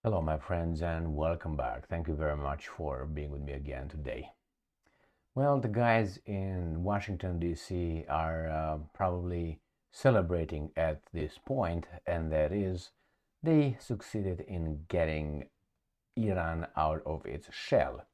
Hello, my friends, and welcome back. Thank you very much for being with me again today. Well, the guys in Washington, D.C. are probably celebrating at this point, and that is they succeeded in getting Iran out of its shell.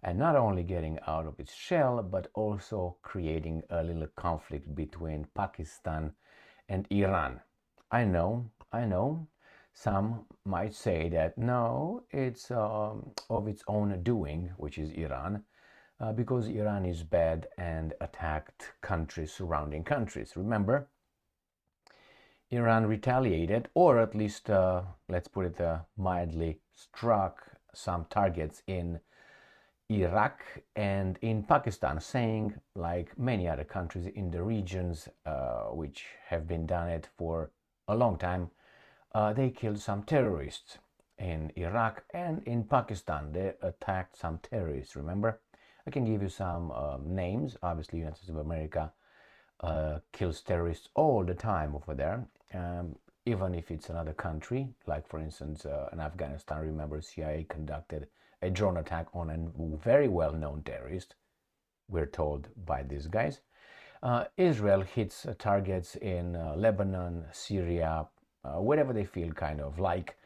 And not only getting out of its shell, but also creating a little conflict between Pakistan and Iran. I know, some might say that no, it's of its own doing, which is Iran, because Iran is bad and attacked countries, surrounding countries. Remember, Iran retaliated, or at least, let's put it mildly, struck some targets in Iraq and in Pakistan, saying, like many other countries in the regions which have been done it for a long time, they killed some terrorists in Iraq and in Pakistan. They attacked some terrorists, remember? I can give you some names. Obviously, United States of America kills terrorists all the time over there, even if it's another country. Like, for instance, in Afghanistan, remember, CIA conducted a drone attack on a very well-known terrorist, we're told by these guys. Israel hits targets in Lebanon, Syria, wherever they feel kind of like.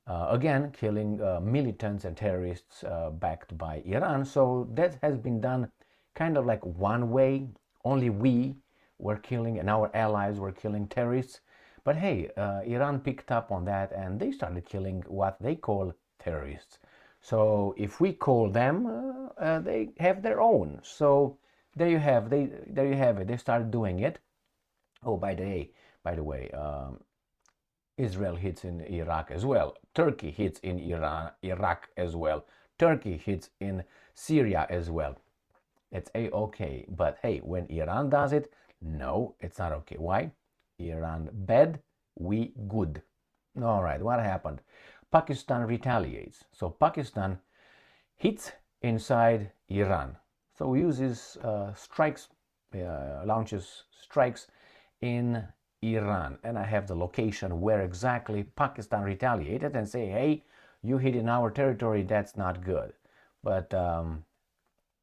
Again, killing militants and terrorists backed by Iran. So that has been done kind of like one way. Only we were killing and our allies were killing terrorists. But hey, Iran picked up on that and they started killing what they call terrorists. So if we call them, they have their own. So there you have it. They started doing it. Oh, by the way, Israel hits in Iraq as well. Turkey hits in Iraq as well. Turkey hits in Syria as well. It's okay. But hey, when Iran does it, no, it's not okay. Why? Iran bad, we good. All right, what happened? Pakistan retaliates. So Pakistan hits inside Iran. So uses strikes, launches strikes in Iran. And I have the location where exactly Pakistan retaliated and say, hey, you hit in our territory, that's not good. But the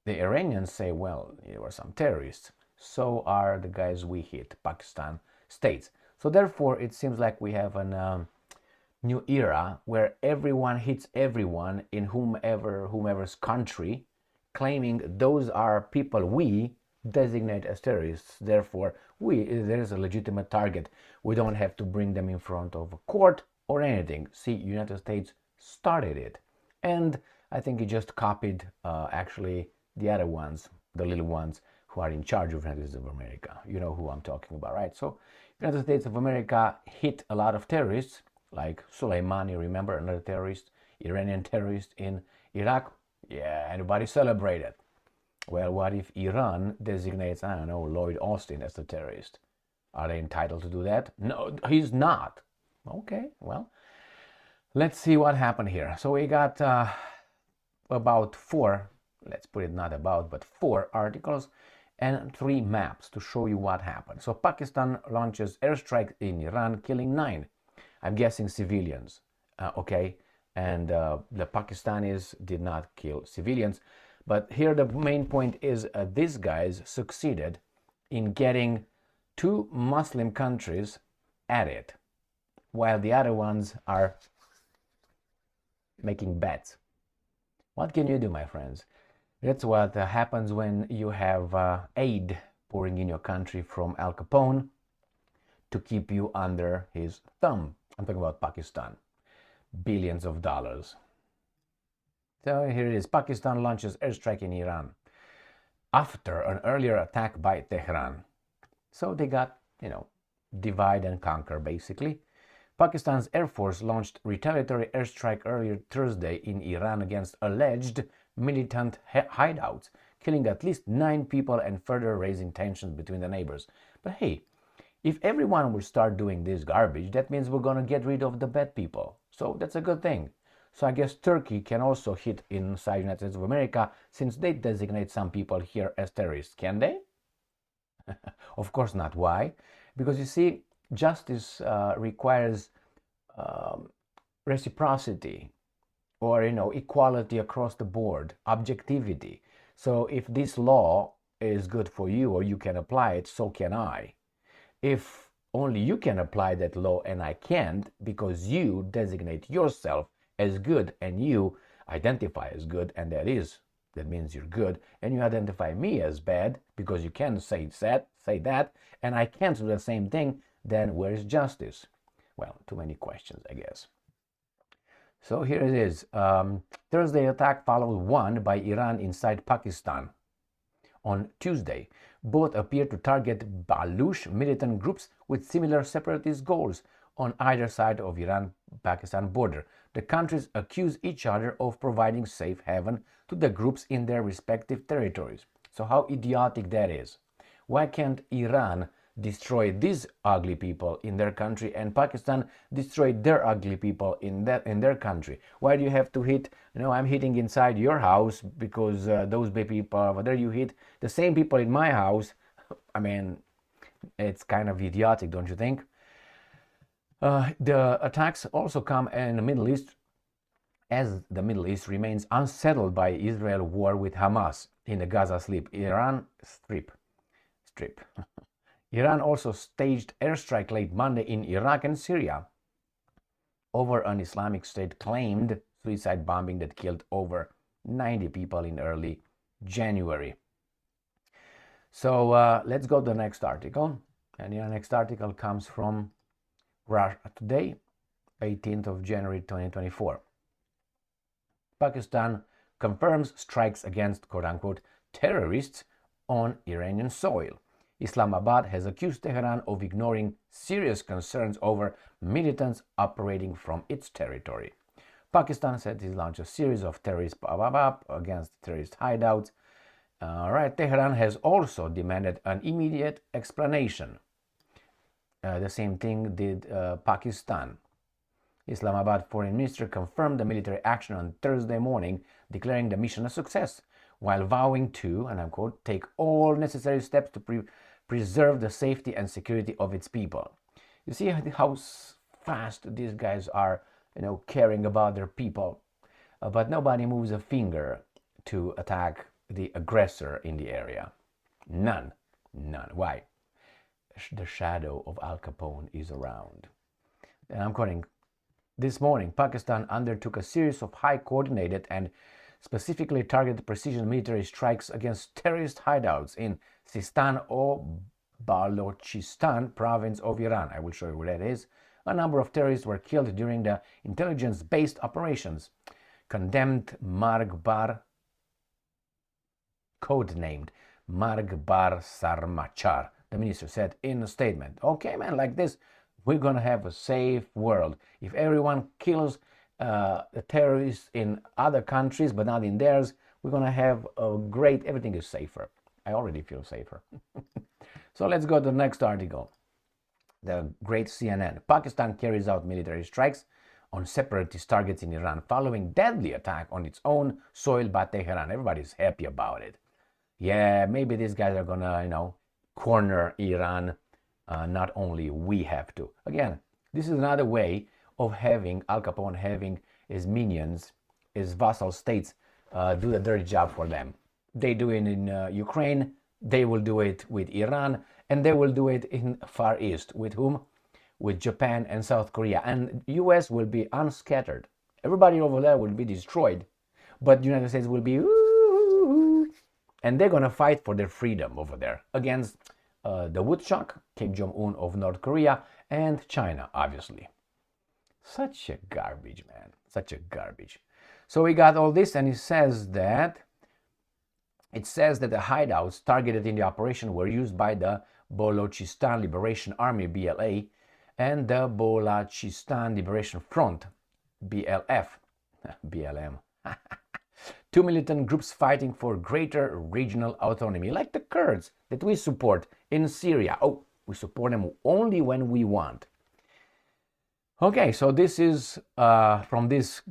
Iranians say, well, there were some terrorists. So are the guys we hit, Pakistan states. So therefore, it seems like we have a new era where everyone hits everyone in whomever's country, claiming those are people we designate as terrorists. Therefore, there's a legitimate target. We don't have to bring them in front of a court or anything. See, United States started it, and I think it just copied actually the other ones, the little ones who are in charge of United States of America. You know who I'm talking about, right? So United States of America hit a lot of terrorists, like Soleimani, remember, another terrorist, Iranian terrorist in Iraq. Yeah, everybody celebrated. Well, what if Iran designates, I don't know, Lloyd Austin as the terrorist? Are they entitled to do that? No, he's not. Okay, well, let's see what happened here. So we got about four, let's put it not about, but four articles and three maps to show you what happened. So Pakistan launches airstrike in Iran, killing 9. I'm guessing civilians, okay? And the Pakistanis did not kill civilians. But here the main point is these guys succeeded in getting two Muslim countries at it, while the other ones are making bets. What can you do, my friends? That's what happens when you have aid pouring in your country from Al Capone to keep you under his thumb. I'm talking about Pakistan. Billions of dollars. So here it is. Pakistan launches airstrike in Iran after an earlier attack by Tehran. So they got, divide and conquer basically. Pakistan's Air Force launched retaliatory airstrike earlier Thursday in Iran against alleged militant hideouts, killing at least 9 people and further raising tensions between the neighbors. But hey, if everyone will start doing this garbage, that means we're going to get rid of the bad people. So that's a good thing. So I guess Turkey can also hit inside the United States of America since they designate some people here as terrorists, can they? Of course not. Why? Because you see, justice requires reciprocity, or equality across the board, objectivity. So if this law is good for you or you can apply it, so can I. If only you can apply that law and I can't, because you designate yourself as good and you identify as good, and that means you're good, and you identify me as bad because you can say that, and I can't do the same thing, then where is justice? Well, too many questions, I guess. So here it is. Thursday attack followed one by Iran inside Pakistan. On Tuesday, both appear to target Baloch militant groups with similar separatist goals on either side of Iran-Pakistan border. The countries accuse each other of providing safe haven to the groups in their respective territories. So how idiotic that is. Why can't Iran destroy these ugly people in their country and Pakistan destroy their ugly people in their country? Why do you have to hit, I'm hitting inside your house because those big people over there, you hit the same people in my house? I mean, it's kind of idiotic, don't you think? The attacks also come in the Middle East as the Middle East remains unsettled by Israel war with Hamas in the Gaza Strip. Iran also staged airstrike late Monday in Iraq and Syria over an Islamic State claimed suicide bombing that killed over 90 people in early January. So let's go to the next article. And the next article comes from Russia Today, 18th of January 2024. Pakistan confirms strikes against quote-unquote terrorists on Iranian soil. Islamabad has accused Tehran of ignoring serious concerns over militants operating from its territory. Pakistan said it launched a series of terrorist against terrorist hideouts. Tehran has also demanded an immediate explanation. The same thing did Pakistan. Islamabad Foreign Minister confirmed the military action on Thursday morning, declaring the mission a success, while vowing to, and I quote, take all necessary steps to preserve the safety and security of its people. You see how fast these guys are, caring about their people, but nobody moves a finger to attack the aggressor in the area. None. Why? The shadow of Al Capone is around. And I'm quoting, this morning, Pakistan undertook a series of high coordinated and specifically targeted precision military strikes against terrorist hideouts in Sistan or Balochistan province of Iran. I will show you where that is. A number of terrorists were killed during the intelligence-based operations. Condemned Margbar, codenamed Margbar Sarmachar, the minister said in a statement. Okay, man, like this, we're going to have a safe world. If everyone kills the terrorists in other countries, but not in theirs, we're going to have a great, everything is safer. I already feel safer. So let's go to the next article. The great CNN. Pakistan carries out military strikes on separatist targets in Iran following deadly attack on its own soil by Tehran. Everybody's happy about it. Yeah, maybe these guys are going to, corner Iran. Not only we have to. Again, this is another way of having Al Capone having his minions, his vassal states, do the dirty job for them. They do it in Ukraine, they will do it with Iran, and they will do it in Far East. With whom? With Japan and South Korea. And US will be unscattered. Everybody over there will be destroyed. But the United States will be, and they're going to fight for their freedom over there against the woodchuck, Kim Jong-un of North Korea, and China, obviously. Such a garbage, man. Such a garbage. So we got all this, and it says that the hideouts targeted in the operation were used by the Balochistan Liberation Army, BLA, and the Balochistan Liberation Front, BLF, BLM. Two militant groups fighting for greater regional autonomy, like the Kurds that we support in Syria. Oh, we support them only when we want. Okay, so this is from these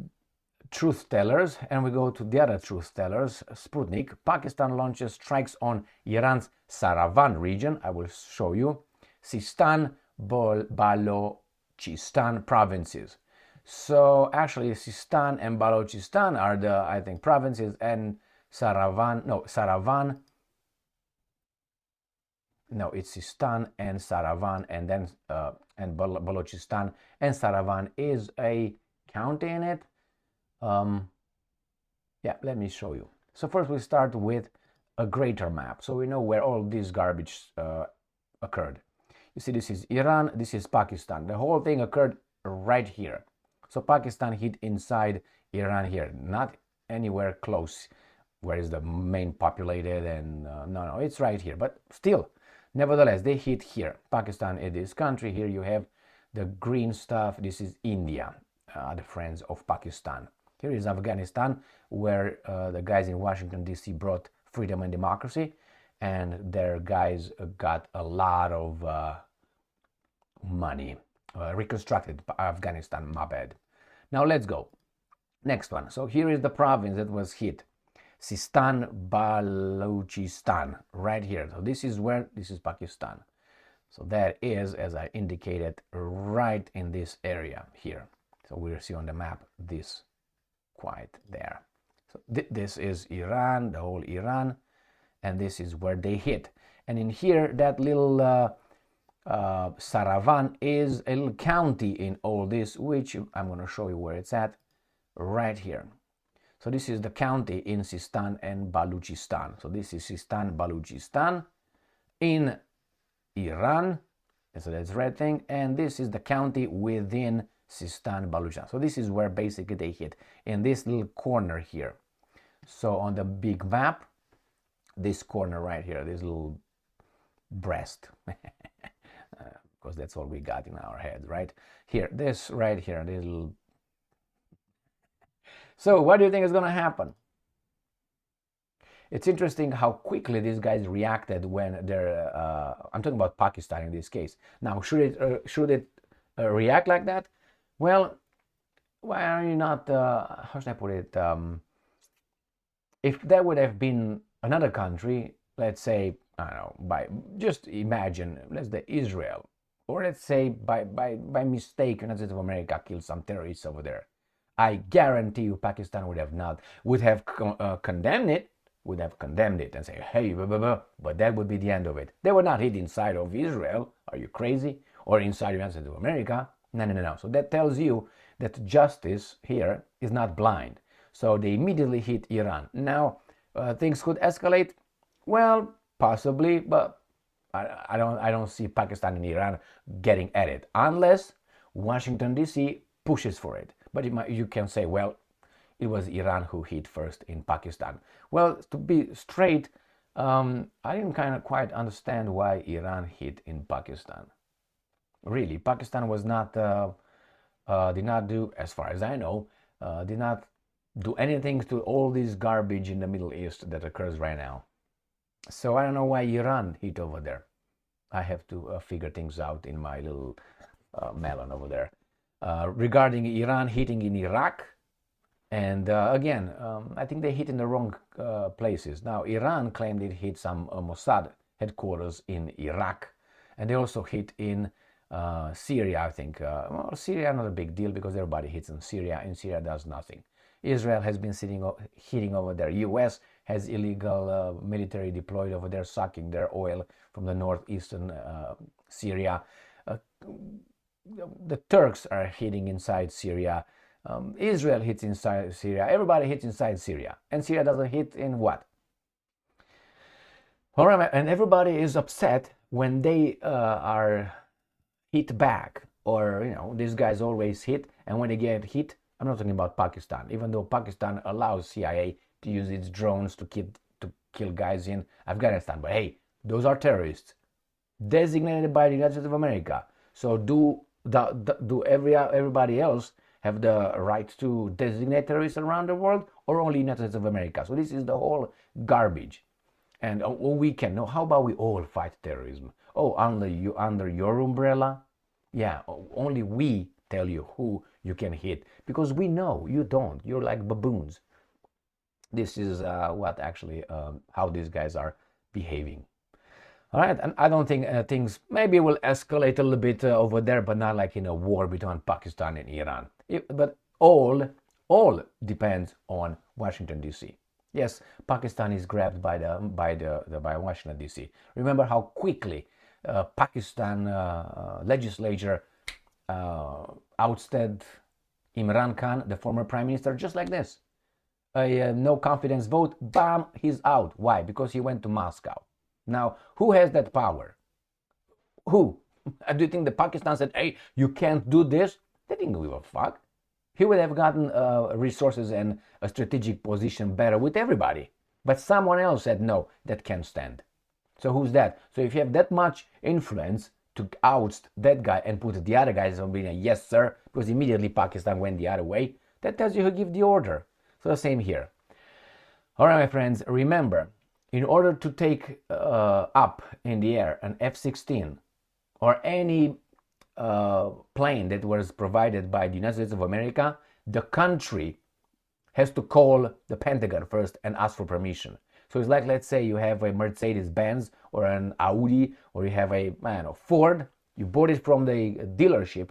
truth tellers, and we go to the other truth tellers. Sputnik. Pakistan launches strikes on Iran's Saravan region. I will show you. Sistan, Balochistan provinces. So actually, Sistan and Balochistan are the, I think, provinces, and Saravan, no, it's Sistan and Saravan, and then Balochistan, and Saravan is a county in it. Yeah, let me show you. So first we start with a greater map, so we know where all this garbage occurred. You see, this is Iran, this is Pakistan. The whole thing occurred right here. So Pakistan hit inside Iran here, not anywhere close where is the main populated, and no, it's right here. But still, nevertheless, they hit here. Pakistan is this country. Here you have the green stuff. This is India, the friends of Pakistan. Here is Afghanistan, where the guys in Washington, D.C. brought freedom and democracy, and their guys got a lot of money, reconstructed Afghanistan, my bad. Now let's go. Next one. So here is the province that was hit. Sistan Balochistan, right here. So this is Pakistan. So that is, as I indicated, right in this area here. So we'll see on the map this quite there. So this is Iran, the whole Iran, and this is where they hit. And in here, that little Saravan is a little county in all this, which I'm going to show you where it's at, right here. So this is the county in Sistan and Balochistan. So this is Sistan, Balochistan in Iran. So that's red thing. And this is the county within Sistan, Balochistan. So this is where basically they hit, in this little corner here. So on the big map, this corner right here, this little breast, because that's all we got in our heads, right? Here, this right here, this little. So what do you think is going to happen? It's interesting how quickly these guys reacted when they're, I'm talking about Pakistan in this case. Now, should it react like that? Well, why are you not, how should I put it? If that would have been another country, let's say, I don't know, just imagine, let's say Israel, or let's say by mistake, United States of America killed some terrorists over there. I guarantee you Pakistan would have condemned it, and say, hey, blah, blah, blah, but that would be the end of it. They would not hit inside of Israel. Are you crazy? Or inside the United States of America? No. So that tells you that justice here is not blind. So they immediately hit Iran. Now, things could escalate. Well, possibly, but I don't see Pakistan and Iran getting at it unless Washington, D.C. pushes for it. But you can say, well, it was Iran who hit first in Pakistan. Well, to be straight, I didn't quite understand why Iran hit in Pakistan. Really, Pakistan was not, did not do, as far as I know, did not do anything to all this garbage in the Middle East that occurs right now. So I don't know why Iran hit over there. I have to figure things out in my little melon over there. Regarding Iran hitting in Iraq, and again, I think they hit in the wrong places. Now, Iran claimed it hit some Mossad headquarters in Iraq, and they also hit in Syria, I think. Well, Syria, not a big deal because everybody hits in Syria, and Syria does nothing. Israel has been hitting over there. U.S. has illegal military deployed over there, sucking their oil from the northeastern Syria. The Turks are hitting inside Syria. Israel hits inside Syria. Everybody hits inside Syria. And Syria doesn't hit in what? All right, and everybody is upset when they are hit back. Or, these guys always hit. And when they get hit, I'm not talking about Pakistan. Even though Pakistan allows CIA to use its drones to kill guys in Afghanistan. But hey, those are terrorists designated by the United States of America. So do everybody else have the right to designate terrorists around the world, or only United States of America? So this is the whole garbage. And we can know. How about we all fight terrorism? Oh, under your umbrella? Yeah, only we tell you who you can hit, because we know you don't. You're like baboons. This is how these guys are behaving. All right, and I don't think things maybe will escalate a little bit over there, but not like in a war between Pakistan and Iran. But all depends on Washington D.C. Yes, Pakistan is grabbed by Washington D.C. Remember how quickly Pakistan legislature ousted Imran Khan, the former prime minister, just like this. A no confidence vote, bam, he's out. Why? Because he went to Moscow. Now, who has that power? Who? Do you think the Pakistan said, hey, you can't do this? They didn't give a fuck. He would have gotten resources and a strategic position better with everybody. But someone else said, no, that can't stand. So who's that? So if you have that much influence to oust that guy and put the other guys on being a yes, sir, because immediately Pakistan went the other way, that tells you who gave the order. So the same here. All right, my friends, remember, in order to take up in the air an F-16 or any plane that was provided by the United States of America, the country has to call the Pentagon first and ask for permission. So it's like, let's say you have a Mercedes-Benz or an Audi, or you have a Ford. You bought it from the dealership,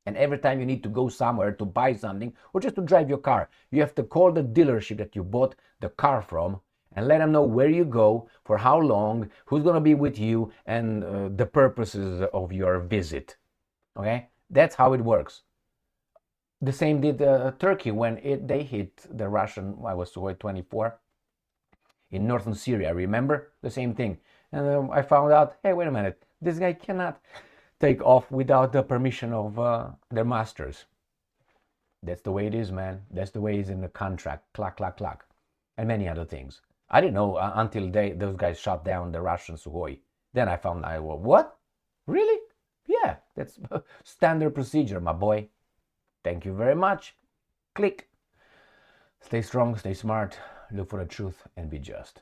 and every time you need to go somewhere to buy something or just to drive your car, you have to call the dealership that you bought the car from and let them know where you go, for how long, who's going to be with you, and the purposes of your visit. Okay? That's how it works. The same did Turkey when they hit the Russian, I was 24, in northern Syria. Remember? The same thing. And I found out, hey, wait a minute, this guy cannot take off without the permission of their masters. That's the way it is, man. That's the way it is in the contract. Clack, clack, clack. And many other things. I didn't know until those guys shot down the Russian Sukhoi. Then I found out, what? Really? Yeah, that's standard procedure, my boy. Thank you very much. Click. Stay strong, stay smart, look for the truth, and be just.